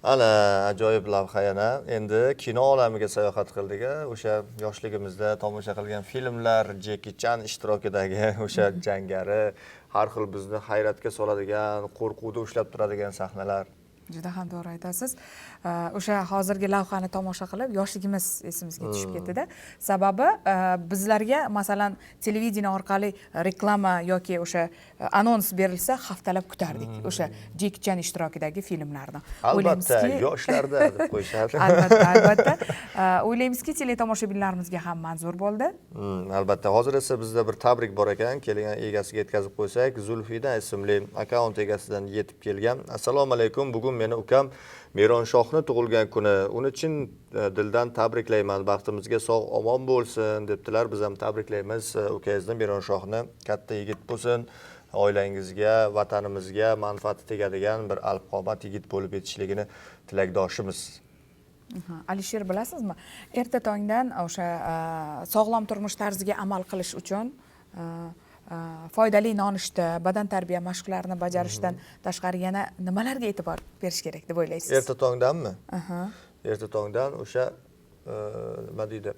Ana ajoyib lavha yana. Endi kino olamiga sayohat qildik. O'sha yoshligimizda tomosha qilgan filmlar, Jeki Chan ishtirokidagi o'sha jangari, har xil bizni hayratga soladigan, qo'rquvda ushlab turadigan sahnalar. Juda ham to'g'ri aytasiz. O'sha hozirgi lavhani tomosha qilib yoshligimiz esimizga tushib ketdi-da. Sababi bizlarga masalan televideniya orqali reklama yoki o'sha anons berilsa haftalab kutardik. O'sha Jeki Chan ishtirokidagi filmlarni. Albatta, yoshlarda deb qo'yishadi. Albatta. O'ylaymizki, teletomoshabinlarimizga ham manzur bo'ldi. Albatta, hozir esa bizda bir tabrik bor ekan, kelgan egasiga yetkazib qo'ysak, Zulfida ismli akkaunt egasidan yetib kelgan. Assalomu alaykum. Bugun meni ukam Mironshohni tug'ilgan kuni. Uni chin dildan tabriklayman. Baxtimizga sog' omon bo'lsin debdilar. Biz ham tabriklaymiz ukangizni, Mironshohni. Katta yigit bo'lsin. Oilangizga, vatanimizga manfaati tegadigan bir alp-qomat yigit bo'lib yetishligini tilakdoshimiz. Alisher, bilasizmi? Erta tongdan o'sha sog'lom turmush tarziga amal qilish uchun foydali nonushta, badan tarbiya mashqlarini bajarishdan tashqari yana nimalarga e'tibor berish kerak deb o'ylaysiz? Erta tongdanmi? Erta tongdan o'sha nima deydi?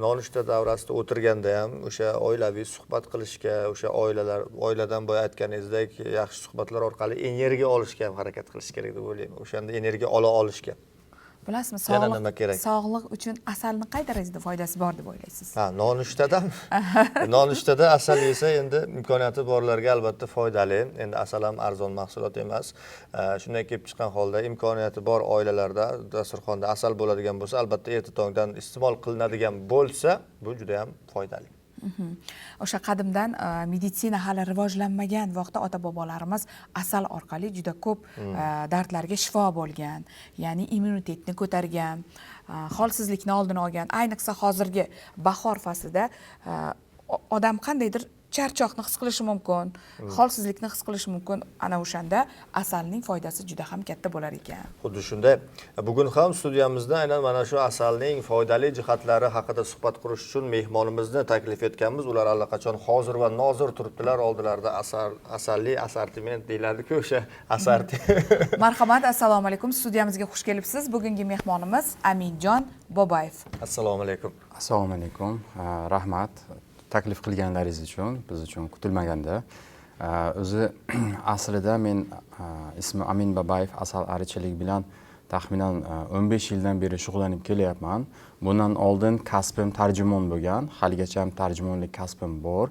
Nonushta davrasida o'tirganda ham o'sha oilaviy suhbat qilishga, o'sha oiladan boya aytganingizdek yaxshi suhbatlar orqali energiya olishga ham harakat qilish kerak deb o'ylayman. O'shanda energiya ola olishga. Bilasizmi, sog'liq uchun asalni qay darajada foydasi bor deb o'ylaysiz? Nonushtadan. Nonushtada asal yesa endi imkoniyati borlarga albatta foydali. Endi asal ham arzon mahsulot emas. Shunday kelib chiqqan holda imkoniyati bor oilalarda dasturxonda asal bo'ladigan bo'lsa, albatta erta tongdan iste'mol qilinadigan bo'lsa, bu juda ham foydali. O'sha qadimdan meditsina hali rivojlanmagan vaqtda ota-bobolarimiz asal orqali juda ko'p dardlarga shifo bo'lgan, ya'ni immunitetni ko'targan, holsizlikni oldini olgan. Ayniqsa hozirgi bahor faslida odam qandaydir charchoqni his qilishi mumkin, holsizlikni his qilishi mumkin. Ana o'shanda asalning foydasi juda ham katta bo'lar ekan. Xuddi shunday. Bugun ham studiyamizda aynan mana shu asalning foydali jihatlari haqida suhbat qurish uchun mehmonimizni taklif etganmiz. Ular allaqachon hozir va nozir turibdilar. Oldilarida asalli assortiment deyiladi-ku, o'sha assortiment. Marhamat, assalomu alaykum. Studiyamizga xush kelibsiz. Bugungi mehmonimiz Aminjon Boboyev. Assalomu alaykum. Assalomu alaykum. Rahmat. Taklif qilganlaringiz uchun, biz uchun kutilmaganda. O'zi aslida men ismim Amin Boboyev, asal arichilik bilan taxminan 15 yildan beri shug'ullanib kelyapman. Bundan oldin kasbim tarjimon bo'lgan, haligacha ham tarjimonlik kasbim bor.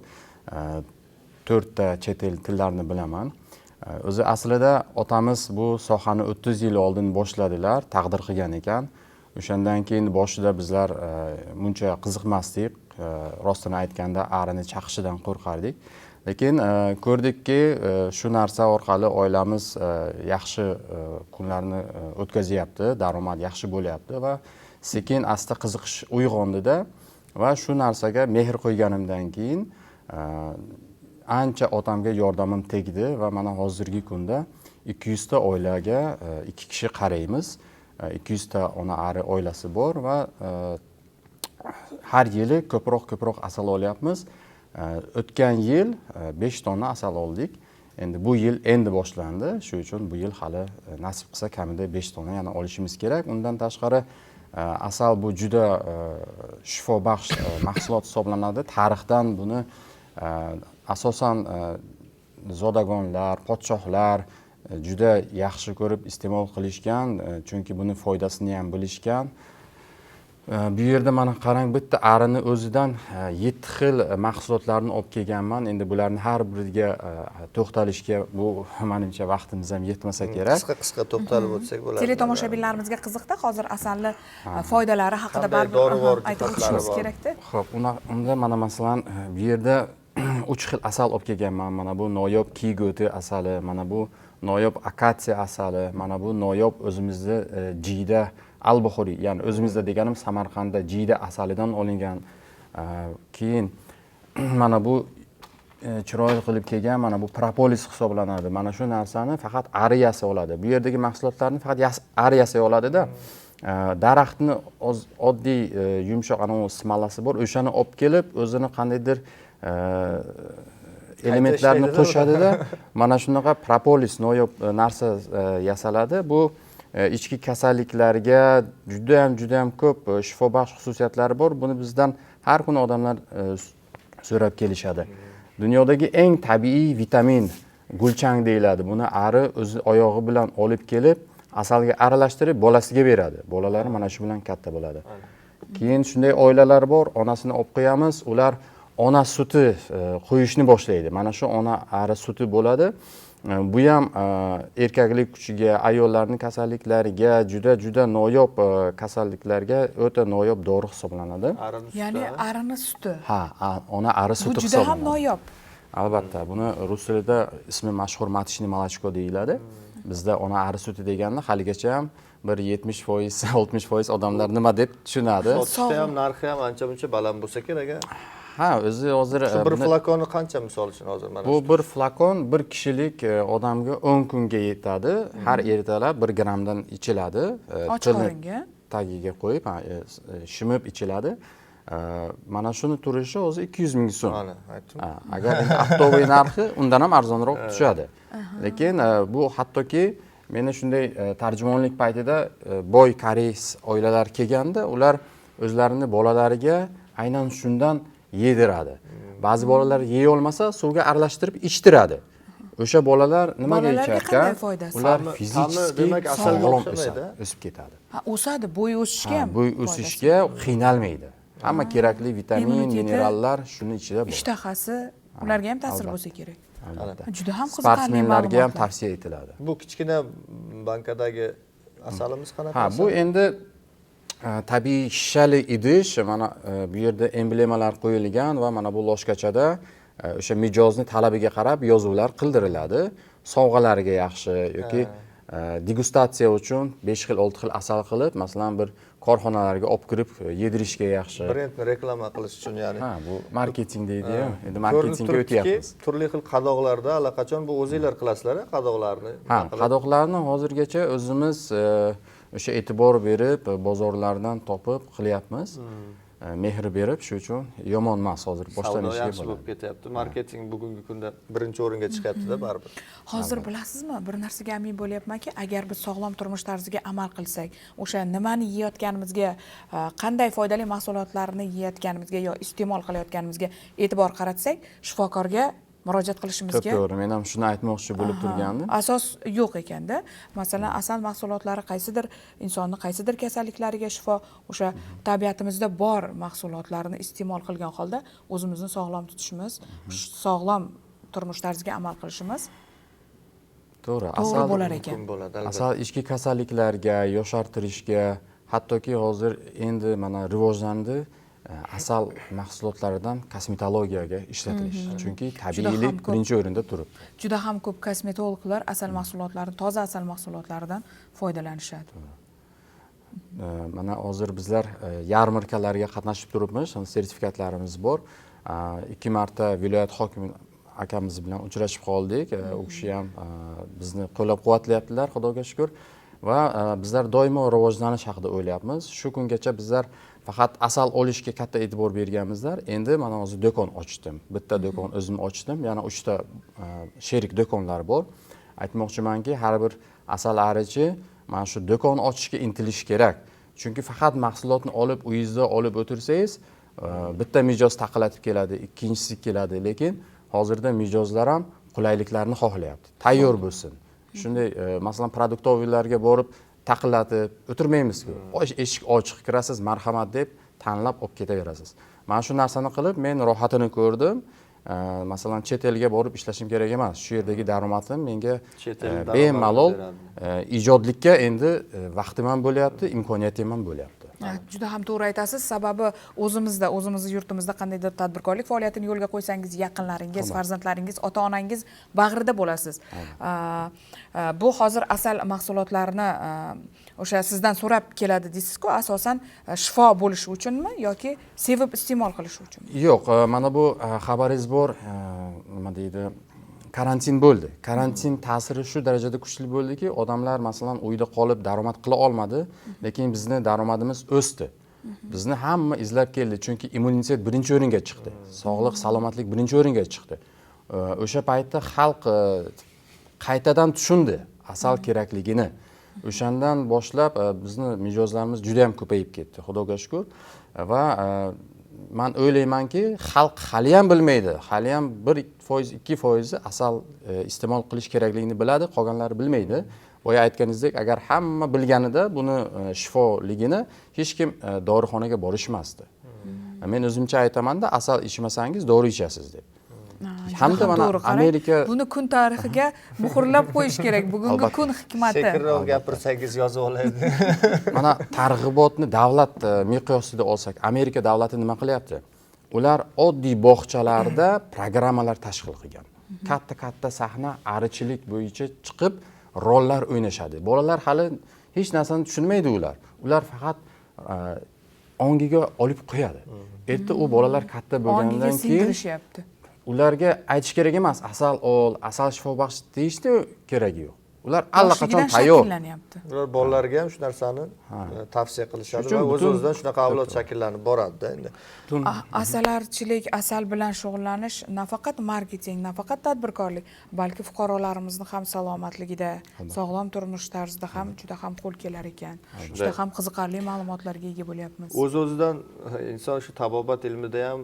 4 ta chet el tillarini bilaman. O'zi aslida otamiz bu sohani 30 yil oldin boshladilar, taqdir qilgan ekan. O'shandan keyin boshida bizlar muncha qiziqmasdik. Rostini aytganda arini chaqishidan qo'rqardik. Lekin ko'rdikki, shu narsa orqali oilamiz yaxshi kunlarni o'tkazyapti, daromad yaxshi bo'lyapti va sekin asta qiziqish uyg'ondida va shu narsaga mehr qo'yganimdan keyin ancha otamga yordamim tegdi va mana hozirgi kunda 200 ta oilaga 2 kishi qaraymiz. 200 ta ona ari oilasi bor va har yili ko'proq asal olyapmiz. O'tgan yil 5 tonna asal oldik. Endi bu yil endi boshlandi. Shuning uchun bu yil hali nasib qilsa kamida 5 tonna yana olishimiz kerak. Undan tashqari asal bu juda shifobaxsh mahsulot hisoblanadi. Tarixdan buni asosan zodagonlar, podshohlar juda yaxshi ko'rib iste'mol qilishgan, chunki buni foydasini ham bilishgan. Bu yerda mana qarang, bitta arini o'zidan 7 xil mahsulotlarni olib kelganman. Endi bularni har biriga to'xtalishga bu menimcha vaqtimiz ham yetmasa kerak. Qisqa to'xtalib o'tsak bo'ladi. Teletomoshabinlarimizga qiziqda, hozir asalni foydalari haqida baribir aytib o'tishimiz kerak-da. Xo'p, unda mana masalan bu yerda 3 xil asal olib kelganman. Mana bu noyob kiygoti asali, mana bu noyob akatsiya asali, mana bu noyob o'zimizda jiyda al-Buxoriy, ya'ni o'zimizda deganim Samarqandda jiyda asalidan olingan. Keyin mana bu chiroyli qilib kelgan, mana bu propolis hisoblanadi. Mana shu narsani faqat ariyasi oladi. Bu yerdagi mahsulotlarni faqat ariyasi oladi-da. Daraxtni oddiy yumshoq anavi smolasi bor, o'shani olib kelib, o'zini qandaydir elementlarni qo'shadi-da. Mana shunaqa propolis noyob narsa yasaladi. Bu ichki kasalliklarga juda ham ko'p shifobaxsh xususiyatlari bor. Buni bizdan har kuni odamlar so'rab kelishadi. Dunyodagi eng tabiiy vitamin gulchang deyiladi. Buni ari o'zi oyog'i bilan olib kelib, asalga aralashtirib bolasiga beradi. Bolalari mana shu bilan katta bo'ladi. Keyin shunday oilalar bor, onasini olib qo'yamiz, ular ona suti qo'yishni boshlaydi. Mana shu ona ari suti bo'ladi. Bu ham erkaklik kuchiga, ayollarning kasalliklariga, juda noyob kasalliklarga o'ta noyob dori hisoblanadi. Ya'ni arini suti. Ha, ona ari suti Bu juda hisoblanadi. ham noyob. Albatta, buni rus tilida ismi mashhur matishni molachko deyiladi. Bizda ona ari suti deganda haligacha ham bir 70%, 60% odamlar nima deb tushunadi. Sotishda ham narxi ham ancha-muncha baland bo'lsa kerak. Ha, o'zi hozir Shu bir flakonni qancha misol uchun hozir mana bu bir flakon bir kishilik odamga 10 kunga yetadi. Har ertalab 1 grammdan ichiladi. Ochiq o'ringa. Tagiga qo'yib, shimib ichiladi. Mana shuni turishi o'zi 200 ming so'm. Mana aytdim. Agar avtomobil narxi undan ham arzonroq tushadi. Lekin bu hattoki meni shunday tarjimonlik paytida boy koreys oilalar kelganda, ular o'zlarini bolalariga aynan shundan yediradi. Ba'zi bolalar yeya olmasa, suvga aralashtirib ichtiradi. O'sha bolalar nimaga Bolalarga icharkan? qanday foydasi? Ular Ta'mi fizически demak asalga sog'lom o'xshamaydi. o'sib ketadi. Ha, o'sadi, bo'y o'sishga ham. Bo'y o'sishga qiynalmaydi. Hamma kerakli vitamin, Immuniteti, minerallar shuni ichida bor. Ishtahasi ularga ham ta'sir bo'lsa kerak. Albatta. Juda ham qiziqarli Sportsmenlarga ham ma'lumotlar. tavsiya etiladi. Bu kichkina bankadagi asalimiz qanaqa? Ha, bu endi tabiiy shishali idish, mana bu yerda emblemalar qo'yilgan va mana bu loshkachada o'sha mijozni talabiga qarab yozuvlar qildiriladi. Sovg'alarga yaxshi yoki degustatsiya uchun 5 xil, 6 xil asal qilib, masalan bir korxonalarga olib kirib yedirishga yaxshi. Brendni reklama qilish uchun ya'ni. Ha, bu marketing deydi-yu. Endi marketingga o'tyapmiz. Turli xil qadoqlarda allaqachon bu o'zinglar qilasizlar, qadoqlarni. Ha, qadoqlarni hozirgacha o'zimiz o'sha e'tibor berib, bozorlardan topib qilyapmiz. Mehr berib, shu uchun yomon emas hozir boshdan Savdo ishga yaxshi bo'lib ketyapti. Marketing bugungi kunda birinchi o'ringa chiqyapti-da baribir. Hozir bilasizmi, bir narsaga amin bo'lyapmanki, agar biz sog'lom turmush tarziga amal qilsak, o'sha nimani yeyotganimizga, qanday foydali mahsulotlarni yeyotganimizga yo iste'mol qilayotganimizga e'tibor qaratsak, shifokorga murojaat qilishimizga to'g'ri, men ham shuni aytmoqchi bo'lib turgandim. asos yo'q ekanda. Masalan, asal mahsulotlari qaysidir insonni qaysidir kasalliklariga shifo, o'sha tabiatimizda bor mahsulotlarni iste'mol qilgan holda o'zimizni sog'lom tutishimiz, sog'lom turmush tarziga amal qilishimiz To'g'ri, to'g'ri bo'lar ekan. Mumkin bo'ladi, albatta. asal ichki kasalliklarga, yoshartirishga, hattoki hozir endi mana rivojlandi. Asal mahsulotlaridan kosmetologiyaga ishlatilish. Chunki tabiiylik ham ko'p. birinchi o'rinda turibdi. Juda ham ko'p kosmetologlar asal mahsulotlaridan, toza asal mahsulotlaridan foydalanishadi. Mana hozir bizlar yarmarkalarga qatnashib turibmiz, sertifikatlarimiz bor. 2 marta viloyat hokimi akamiz bilan uchrashib qoldik. U kishi ham bizni qo'llab-quvvatlayaptilar, Xudoga shukr. Va bizlar doimo rivojlanish haqida o'ylayapmiz. Shu kungacha bizlar faqat asal olishga katta e'tibor berganmizlar. Endi mana hozir do'kon ochdim. Bitta do'kon o'zim ochdim. Yana 3 ta sherik do'konlar bor. Aytmoqchimanki, har bir asal arichi mana shu do'kon ochishga intilish kerak. Chunki faqat mahsulotni olib, uyingizda olib o'tirsangiz, bitta mijoz taqilatib keladi, ikkinchisi keladi, lekin hozirda mijozlar ham qulayliklarni xohlayapti. Tayyor bo'lsin. Shunday, masalan, produktoviylarga borib taqillatib o'tirmaymiz-ku. Eshik ochiq, kirasiz, marhamat deb tanlab olib ketaverasiz. Mana shu narsani qilib, men rohatini ko'rdim. Masalan, chet elga borib ishlashim kerak emas. Shu yerdagi daromadim menga bemalol ijodlikka endi vaqtim ham bo'lyapti, imkoniyatim ham bo'lyapti. Juda ham to'g'ri aytasiz. Sababi o'zimizni yurtimizda qandaydir tadbirkorlik faoliyatini yo'lga qo'ysangiz, yaqinlaringiz, farzandlaringiz, ota-onangiz bag'rida bo'lasiz. Bu hozir asal mahsulotlarini o'sha sizdan so'rab keladi deysiz-ku, asosan shifo bo'lishi uchunmi yoki sevib iste'mol qilish uchunmi? Yo'q, mana bu xabaringiz bor, nima deydi, karantin bo'ldi. Karantin ta'siri shu darajada kuchli bo'ldiki, odamlar masalan uyda qolib daromad qila olmadi, lekin bizni daromadimiz o'sdi. Bizni hamma izlab keldi, chunki immunitet birinchi o'ringa chiqdi. Sog'liq, salomatlik birinchi o'ringa chiqdi. O'sha paytda xalq qaytadan tushundi asal kerakligini. O'shandan boshlab bizni mijozlarimiz juda ham ko'payib ketdi, Xudoga shukr. Va men o'ylaymanki, xalq hali ham bilmaydi. Hali ham 1%, 2% asal iste'mol qilish kerakligini biladi, qolganlari bilmaydi. Boya aytganingizdek, agar hamma bilganida buni shifoligini hech kim dorixonaga borishmasdi. Men o'zimcha aytaman-da, asal ichmasangiz dori ichasiz deb. Hamda mana Amerika buni kun tarixiga muhrlab qo'yish kerak. Bugungi kun hikmati. Sekinroq gapirsangiz yozib oladi. mana targ'ibotni davlat miqyosida olsak, Amerika davlati nima qilyapti? Ular oddiy bog'chalarda programmalar tashkil qilgan. Katta sahna arichilik bo'yicha chiqib rollar o'ynashadi. Bolalar hali hech narsani tushunmaydi ular. Ular faqat ongiga olib qo'yadi. Erta u bolalar katta bo'lgandan keyin ularga aytish kerak emas, asal ol, asal shifobaxsh deyishni keragi yo'q. Ular allaqachon tayyor. Ular bolalarga ham shu narsani tavsiya qilishadi va o'z-o'zidan shunaqa avlod shakllanib boradi-da endi. Asalarichilik, asal bilan shug'ullanish nafaqat marketing, nafaqat tadbirkorlik, balki fuqarolarimizni ham salomatligida, sog'lom turmush tarzida ham juda ham qo'l kelar ekan. Juda ham qiziqarli ma'lumotlarga ega bo'lyapmiz. O'z-o'zidan inson shu tabobat ilmida ham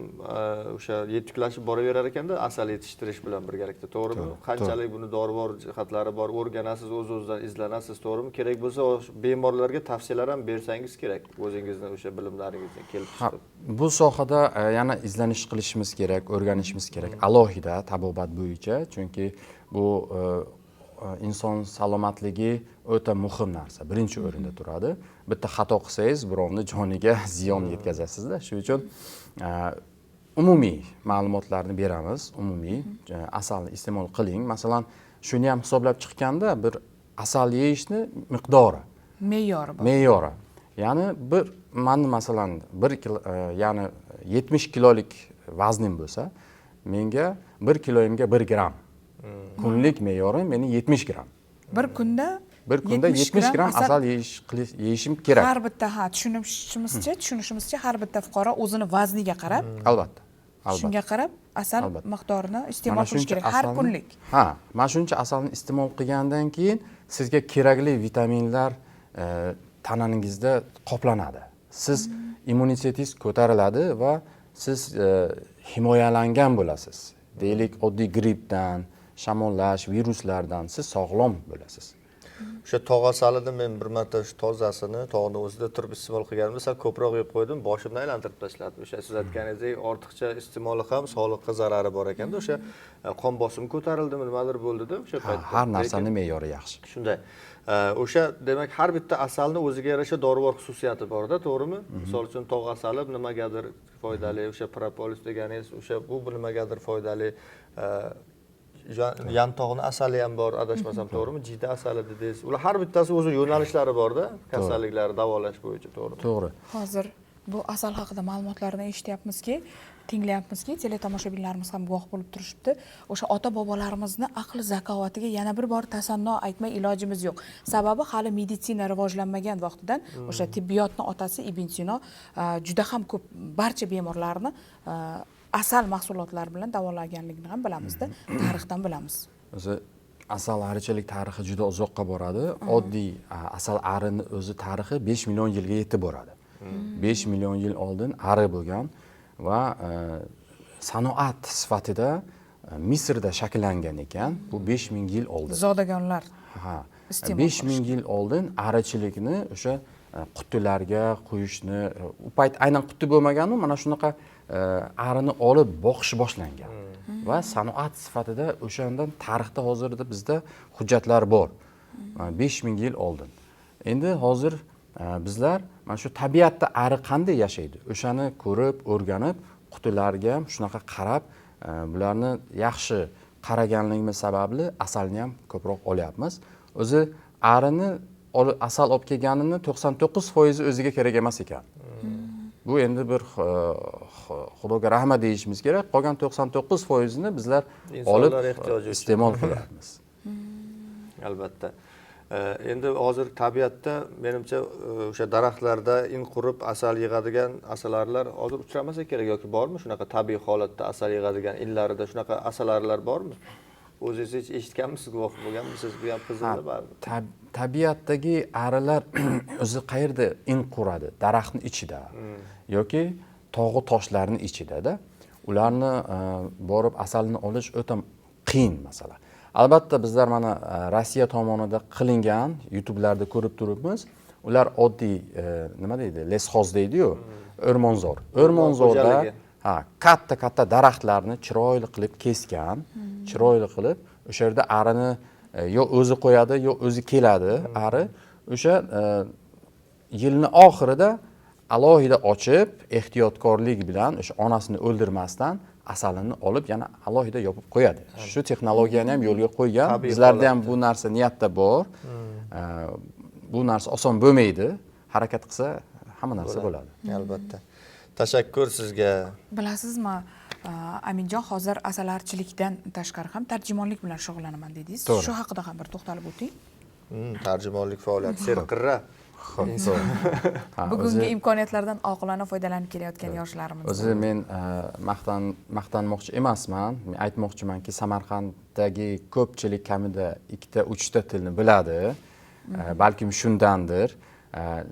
o'sha yetuklashib boraverar ekanda, asal yetishtirish bilan birgalikda, to'g'rimi? Qanchalik buni dorivor jihatlari bor, o'rganasiz, o'z-o'zidan izlanasiz, to'g'rimi? Kerak bo'lsa, bemorlarga tavsiyalar ham bersangiz kerak, o'zingizning o'sha bilimlaringizdan kelib chiqib. Bu sohada yana izlanish qilishimiz kerak, o'rganishimiz kerak. Alohida tabobat bo'yicha, chunki bu inson salomatligi o'ta muhim narsa, birinchi o'rinda turadi. Bitta xato qilsangiz, birovni joniga ziyon yetkazasizda. Shuning uchun umumiy ma'lumotlarni beramiz, umumiy asalni iste'mol qiling. Masalan, shuni ham hisoblab chiqqanda bir asal yeyishni miqdori, me'yori. Ya'ni masalan 70 kilolik vaznim bo'lsa, menga 1 kiloyimga 1 gram. Kunlik me'yorim meni 70 gram. Bir kunda 70 gram asal yeyishim kerak. Har bitta tushunishimizcha har bitta fuqaro o'zini vazniga qarab, albatta. Shunga qarab asal miqdorini iste'mol qilish kerak har kunlik. Mana shuncha asalni iste'mol qilgandan keyin sizga kerakli vitaminlar tanangizda qoplanadi. Siz immunitetingiz ko'tariladi va siz himoyalangan bo'lasiz. Deylik, oddiy grippdan, shamollash, viruslardan siz sog'lom bo'lasiz. O'sha tog' asalini men bir marta shu tozasini tog'ning o'zida turib iste'mol qilganimda sal ko'proq yeb qo'ydim, boshimdan aylantirib tashladim. O'sha siz aytganingizdek ortiqcha iste'moli ham sog'liqqa zarari bor ekanda, o'sha qon bosimi ko'tarildimi, nimadir bo'ldi-da o'sha paytda. Har narsaning me'yori yaxshi. Shunday. O'sha demak har bitta asalning o'ziga yarasha dorivor xususiyati bor-da, to'g'rimi? Misol uchun tog' asali nimagadir foydali, o'sha propolis deganingiz, o'sha bu nimagadir foydali. Yantog'ni asali ham bor, adashmasam, to'g'rimi? Jiyda asali dedingiz. Ular har bittasi o'zi yo'nalishlari bor-da, kasalliklarni davolash bo'yicha, to'g'rimi? To'g'ri. Hozir bu asal haqida ma'lumotlarni eshityapmizki, tinglayapmizki, teletomoshabinlarimiz ham guvoh bo'lib turishibdi. O'sha ota-bobolarimizni aql zakovatiga yana bir bor tasanno aytmay ilojimiz yo'q. Sababi hali meditsina rivojlanmagan vaqtidan o'sha tibbiyotning otasi Ibn Sino juda ham ko'p barcha bemorlarni asal mahsulotlari bilan davolaganligini ham bilamizda, tarixdan bilamiz. O'zi asal arichilik tarixi juda uzoqqa boradi. Oddiy asal arini o'zi tarixi 5 million yilga yetib boradi. 5 million yil oldin ari bo'lgan va sanoat sifatida Misrda shakllangan ekan. Bu 5 ming yil oldin. Zodagonlar. 5 ming yil oldin arichilikni o'sha qutilarga qo'yishni, u payt aynan quti bo'lmagan-ku, mana shunaqa arini olib boqish boshlangan. Va sanoat sifatida o'shandan tarixda hozirda bizda hujjatlar bor. 5 ming yil oldin. Endi hozir bizlar mana shu tabiatda ari qanday yashaydi? O'shani ko'rib, o'rganib, qutilarga ham shunaqa qarab, bularni yaxshi qaraganligimiz sababli asalni ham ko'proq olyapmiz. O'zi arini asal olib kelganini 99% o'ziga kerak emas ekan. Bu endi bir Xudoga rahmat deyishimiz kerak. Qolgan 99%ni bizlar olib iste'mol qilyapmiz. Albatta. Endi hozir tabiatda menimcha o'sha daraxtlarda in qurib asal yig'adigan asalarilar hozir uchramasa kerak yoki bormi? Shunaqa tabiiy holatda asal yig'adigan inlarida shunaqa asalarilar bormi? O'zingiz hech eshitganmisiz, guvoh bo'lganmisiz bu ham qizilda baribir? Tabiatdagi arilar o'zi qayerda in quradi? Daraxtning ichida yoki tog'u toshlarning ichida-da. Ularni borib asalini olish o'ta qiyin masala. Albatta bizlar mana Rossiya tomonidan qilingan YouTube'larda ko'rib turibmiz. Ular oddiy nima deydi? Lesxoz deydi-yu, o'rmonzor. O'rmonzorda katta daraxtlarni chiroyli qilib kesgan, chiroyli qilib o'sha yerda arini yo o'zi qo'yadi, yo o'zi keladi ari. O'sha yilning oxirida alohida ochib, ehtiyotkorlik bilan o'sha onasini o'ldirmasdan asalini olib yana alohida yopib qo'yadi. Shu texnologiyani ham yo'lga qo'ygan. Bizlarda ham bu narsa niyatda bor. Bu narsa oson bo'lmaydi. Harakat qilsa hamma narsa bo'ladi. Albatta. Tashakkur sizga. Bilasizmi, Aminjon hozir asalarichilikdan tashqari ham tarjimonlik bilan shug'ullanaman dedingiz. Shu haqida ham bir to'xtalib o'ting. Tarjimonlik faoliyati serqirra. Bugungi imkoniyatlardan oqilona foydalanib kelayotgan yoshlarimiz. O'zi men maqtanmoqchi emasman. Men aytmoqchimanki, Samarqanddagi ko'pchilik kamida 2-3 ta tilni biladi. Balkim shundandir.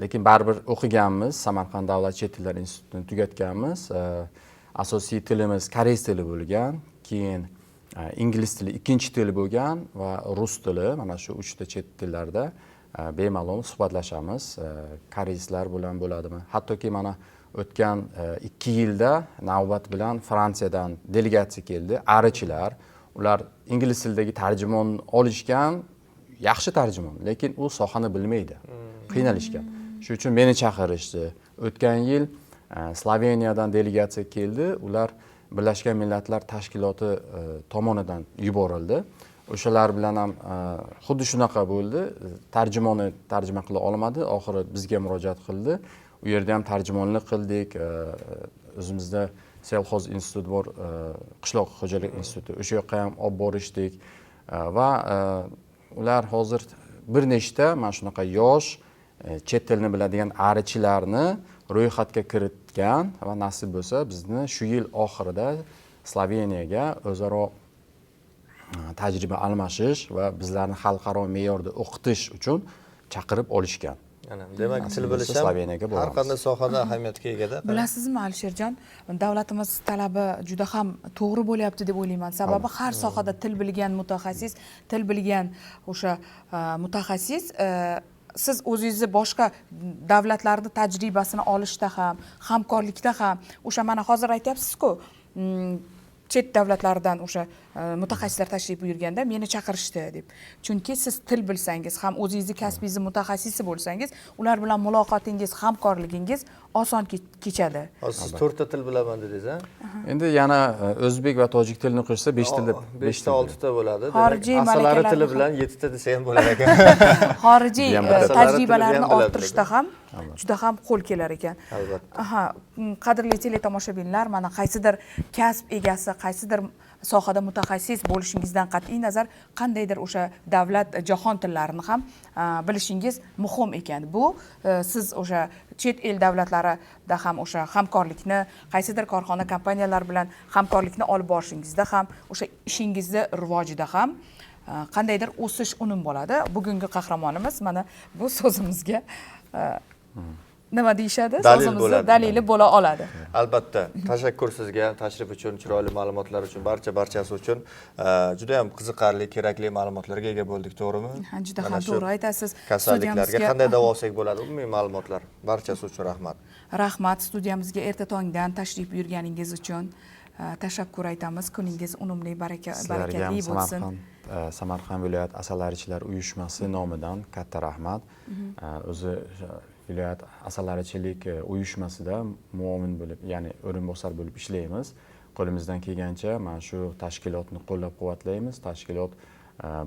Lekin baribir o'qiganmiz, Samarqand davlat chet tillar institutini tugatganmiz. Asosiy tilimiz koreys tili bo'lgan, keyin ingliz tili ikkinchi tili bo'lgan va rus tili. Mana shu 3 ta chet tillarda bemalol suhbatlashamiz. Koreyslar bilan bo'ladimi? Hattoki mana o'tgan 2 yilda navbat bilan Fransiyadan delegatsiya keldi, arichilar. Ular ingliz tilidagi tarjimon olishgan, yaxshi tarjimon, lekin u sohani bilmaydi. Qiynalishgan. Shuning uchun meni chaqirishdi. O'tgan yil Sloveniyadan delegatsiya keldi. Ular Birlashgan Millatlar Tashkiloti tomonidan yuborildi. O'shalar bilan ham xuddi shunaqa bo'ldi. Tarjimoni tarjima qila olmadi, oxiri bizga murojaat qildi. U yerda ham tarjimonlik qildik. O'zimizda Selxoz instituti bor, qishloq xo'jalik instituti. O'sha yoqqa ham olib borishdik va ular hozir bir nechta mana shunaqa yosh chet tilini biladigan arichilarni ro'yxatga kiritgan va nasib bo'lsa bizni shu yil oxirida Sloveniyaga o'zaro tajriba almashish va bizlarni xalqaro me'yorda o'qitish uchun chaqirib olishgan. Demak, til bilish ham har qanday sohada ahamiyatga egada. Bilasizmi, Alisherjon, davlatimiz talabi juda ham to'g'ri bo'lyapti deb o'ylayman. Sababi har sohada til bilgan mutaxassis, til bilgan o'sha mutaxassis siz o'zingizni boshqa davlatlarning tajribasini olishda ham, hamkorlikda ham, o'sha mana hozir aytyapsiz-ku, chet davlatlardan o'sha mutaxassislar tashrif buyurganda meni chaqirishdi deb. Chunki siz til bilsangiz, ham o'zingizni kasbingizni mutaxassisi bo'lsangiz, ular bilan muloqotingiz, hamkorligingiz oson kechadi. Siz 4 ta til bilaman dedingiz, ha? Endi yana o'zbek va tojik tilini qo'shsa 5 tilda 5 ta 6 ta bo'ladi. Xorijiy asalari tili bilan 7 ta desa ham bo'lar ekan. Xorijiy tajribalarni orttirishda ham juda ham qo'l kelar ekan. Albatta. Qadrli teletomoshabinlar, mana qaysidir kasb egasi, qaysidir sohada mutaxassis bo'lishingizdan qat'iy nazar qandaydir o'sha davlat jahon tillarini ham bilishingiz muhim ekan. Bu siz o'sha chet el davlatlarida ham o'sha hamkorlikni, qaysidir korxona kompaniyalar bilan hamkorlikni olib borishingizda ham, o'sha ishingizni rivojida ham qandaydir o'sish unum bo'ladi. Bugungi qahramonimiz mana bu so'zimizga nima deyishadi? So'zimizning dalili bo'la oladi. Albatta. Tashakkur sizga, tashrif uchun, chiroyli ma'lumotlar uchun, barchasi uchun juda ham qiziqarli, kerakli ma'lumotlarga ega bo'ldik, to'g'rimi? Juda ham to'g'ri aytasiz. Kasalliklarga qanday davo olsak bo'ladi, umumiy ma'lumotlar. Barchasi uchun rahmat. Rahmat, studiyamizga erta tongdan tashrif buyurganingiz uchun tashakkur aytamiz. Kuningiz unumli, barakatli bo'lsin. Samarqand viloyat asalarichilar uyushmasi nomidan katta rahmat. O'zi viloyat asalarichilik uyushmasida muavin bo'lib, ya'ni o'rinbosar bo'lib ishlaymiz. Qo'limizdan kelgancha mana shu tashkilotni qo'llab-quvvatlaymiz. Tashkilot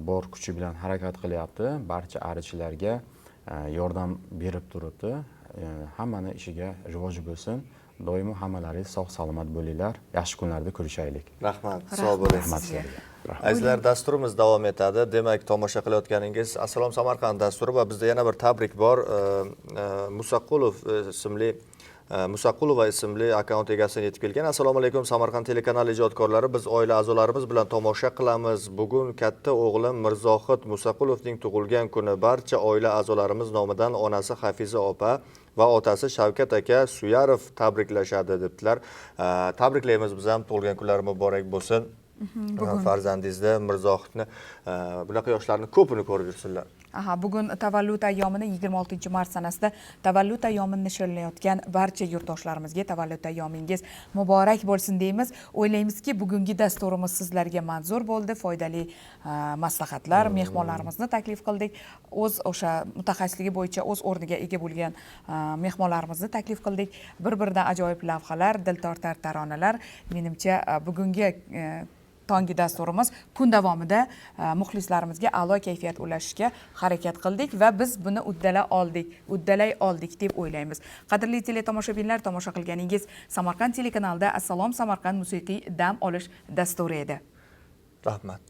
bor kuchi bilan harakat qilyapti. Barcha arichilarga yordam berib turibdi. Hammani ishiga rivoji bo'lsin. Doimo hammalaringiz sog' salomat bo'linglar. Yaxshi kunlarda ko'rishaylik. Rahmat, sog' bo'ling. Azizlar, dasturimiz davom etadi. Demak, tomosha qilayotganingiz Assalom Samarqand dasturi va bizda yana bir tabrik bor. Musaqulov ismli Musaqulova ismli akkaunt egasidan yetib kelgan. Assalomu alaykum Samarqand telekanali ijodkorlari. Biz oila a'zolarimiz bilan tomosha qilamiz. Bugun katta o'g'lim Mirzohid Musaqulovning tug'ilgan kuni. Barcha oila a'zolarimiz nomidan onasi Hafiza opa va otasi Shavkat aka Suyarov tabriklashadi debdilar. Tabriklaymiz, biz ham tug'ilgan kunlari muborak bo'lsin. Farzandingizda Mirzohidni bunaqa yoshlarni ko'pini ko'rib yursinlar. Bugun tavallud ayyomini 26-mart sanasida tavallud ayyomini nishonlayotgan barcha yurtdoshlarimizga tavallud ayyomingiz muborak bo'lsin deymiz. O'ylaymizki, bugungi dasturimiz sizlarga manzur bo'ldi, foydali maslahatlar, mehmonlarimizni taklif qildik. O'sha mutaxassisligi bo'yicha o'z o'rniga ega bo'lgan mehmonlarimizni taklif qildik. Bir-biridan ajoyib lavhalar, diltortar taronalar. Menimcha bugungi tongi dasturimiz kun davomida muxlislarimizga a'lo kayfiyat ulashishga harakat qildik va biz buni uddalay oldik deb o'ylaymiz. Qadrli teletomoshabinlar, tomosha qilganingiz Samarqand telekanalida Assalom Samarqand musiqiy dam olish dasturi edi. Rahmat.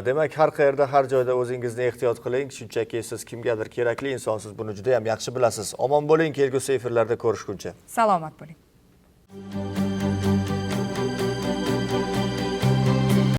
Demak, har qayerda, har joyda o'zingizni ehtiyot qiling. Shunchaki siz kimgadir kerakli insonsiz, buni juda ham yaxshi bilasiz. Omon bo'ling, kelgusi efirlarda ko'rishguncha. Salomat bo'ling.